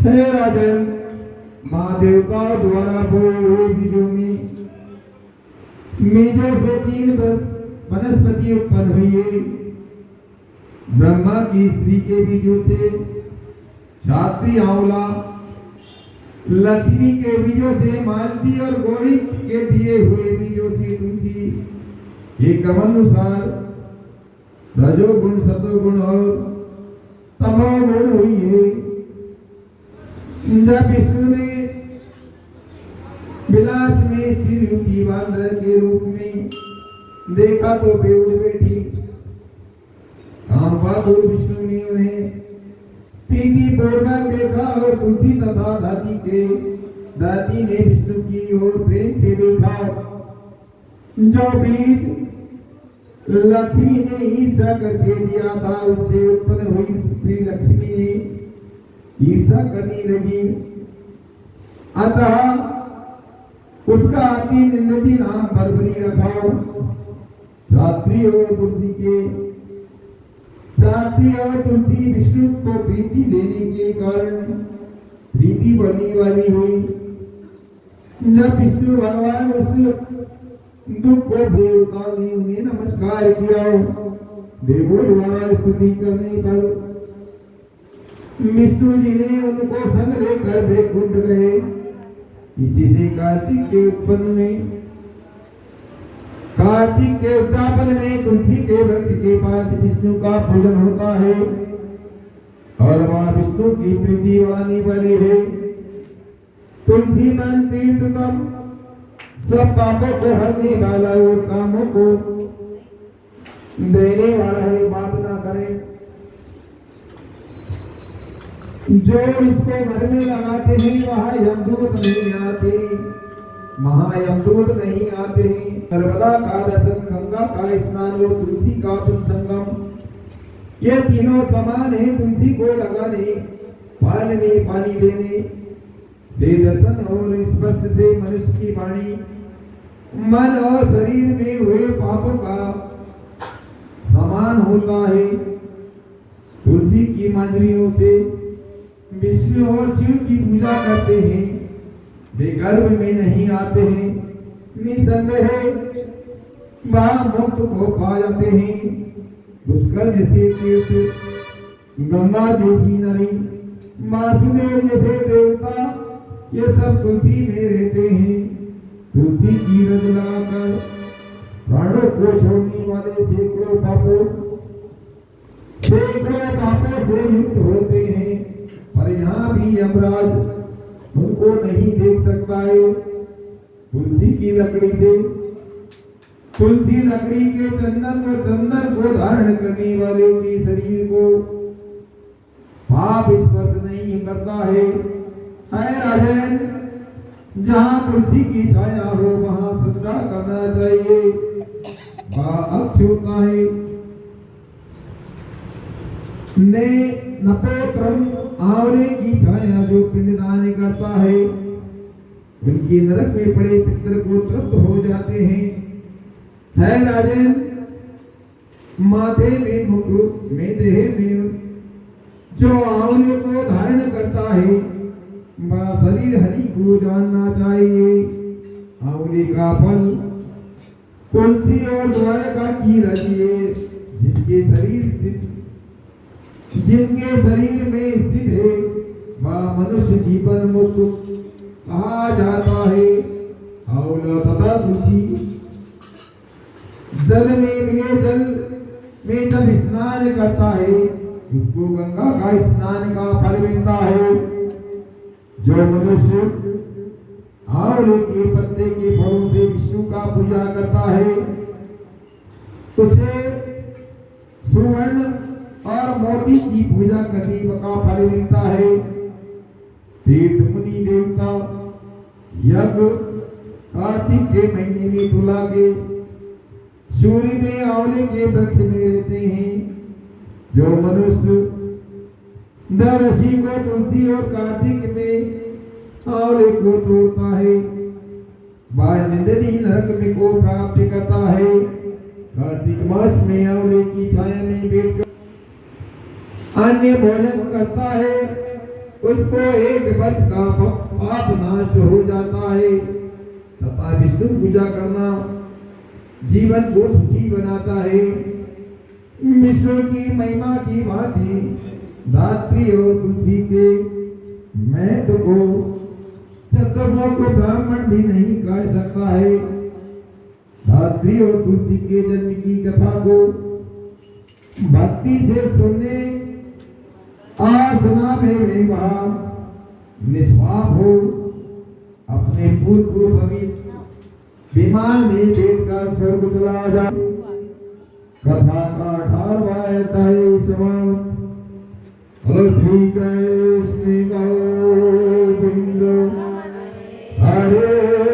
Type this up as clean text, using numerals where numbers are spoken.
हे राजन, माँ देवताओं द्वारा बोए हुए बीजों में से 3 वनस्पति उत्पन्न हुई है। ब्रह्मा की स्त्री के बीजों से क्षात्री आंवला, लक्ष्मी के बीजों से मालती और गौरी के दिए हुए बीजों से तुलसी, ये क्रमानुसार रजोगुण, सतोगुण और तमोगुण हुई है। जब विष्णु ने विलास में स्थिर युवती वानर के रूप में देखा तो वे उठ बैठी। कामवातुर विष्णु ने उन्हें प्रीति पूर्वक देखा और तुलसी तथा दाती ने विष्णु की ओर प्रेम से देखा। जो बीज लक्ष्मी ने ईर्षा करके दिया था, उससे उत्पन्न हुई स्त्री लक्ष्मी ने ईर्षा करने लगी। अतः उसका अति निंदित नाम बर्बरी रखा। छात्री और तुलसी विष्णु को प्रीति देने के कारण प्रीति बढ़ने वाली हुई। जब विष्णु भगवान उस दुख को देवता ने उन्हें नमस्कार किया, देवों द्वारा स्तुति करने पर विष्णु जी ने उनको संग लेकर वैकुंठ गए। इसी से कार्तिक के उद्यापन में तुलसी के वृक्ष के पास विष्णु का पूजन होता है और वहाँ विष्णु की प्रीति बढ़ाने वाली है। तुलसी मन तीर्थ तम सब पापों को हरने वाला और कामों को देने वाला है, बात ना करें। जो इसको घर में लगाते हैं वहाँ यमदूत नहीं आते, महायमदूत नहीं आते हैं। नर्मदा का दर्शन, गंगा का स्नान और तुलसी का संगम, ये तीनों समान है। तुलसी को लगाने, पालने, पानी देने से दर्शन और स्पर्श से मनुष्य की वाणी, मन और शरीर में हुए पापों का समान होता है। तुलसी की मंजरियों से विष्णु और शिव की पूजा करते हैं, वे गर्भ में नहीं आते हैं। निसंदेह वहाँ मुक्त को पा जाते हैं। पुष्कर जैसे तीर्थ, गंगा जैसी नदी, वासुदेव जैसे देवता, ये सब तुलसी में रहते हैं। तुलसी की रज लगाकर प्राणों को छोड़ने वाले सैकड़ों पापों से युक्त होते हैं, पर यहाँ भी यमराज उनको नहीं देख सकता है। तुलसी लकड़ी के चंदन को धारण करने वाले के शरीर को पाप स्पर्श नहीं करता है। राजन, जहाँ तुलसी की छाया हो वहाँ श्रद्धा करना चाहिए, वह अक्ष होता है। ने नपोत्रम, आंवले की छाया जो पिंडदान करता है, उनकी नरक में पड़े पितर को तृप्त हो जाते हैं। राजन, माथे में, मुकुट में, देह में जो आंवले को धारण करता है, वह शरीर हरि को जानना चाहिए। आंवले का फल तुलसी और द्वारका की रति है, जिनके शरीर में स्थित है, वह मनुष्य जीवन मुक्त कहा जाता है। आंवला तथा तुलसी जल में जब स्नान करता है, उसको गंगा का स्नान का फल मिलता है। जो मनुष्य आंवले के पत्ते के फलों से विष्णु का पूजा करता है, उसे सुवर्ण और मोती की पूजा करने का फल मिलता है। तीर्थ मुनि देवता यज्ञ कार्तिक के महीने में तुला के सूर्य में आंवले के वृक्ष में रहते हैं। जो मनुष्य दर्शी को तुलसी और कार्तिक में आंवले को तोड़ता है, वह निंदनीय नरक में को प्राप्त करता है। कार्तिक मास में आंवले की छाया में बैठकर अन्य भोजन करता है, उसको 1 वर्ष का पाप नाश हो जाता है तथा विष्णु पूजा करना जीवन को सुखी बनाता है। विष्णु की महिमा की भांति धात्री और तुलसी के महत्व को चतुर्मुख को ब्राह्मण भी नहीं कह सकता है। धात्री और तुलसी के जन्म की कथा को भक्ति से सुनने और सुनाने में वह निष्पाप हो अपने पूर्व को समीप विमान में बैठकर स्वर्ग चला जा। कथा का 18वां अध्याय समाप्त। श्री कृष्ण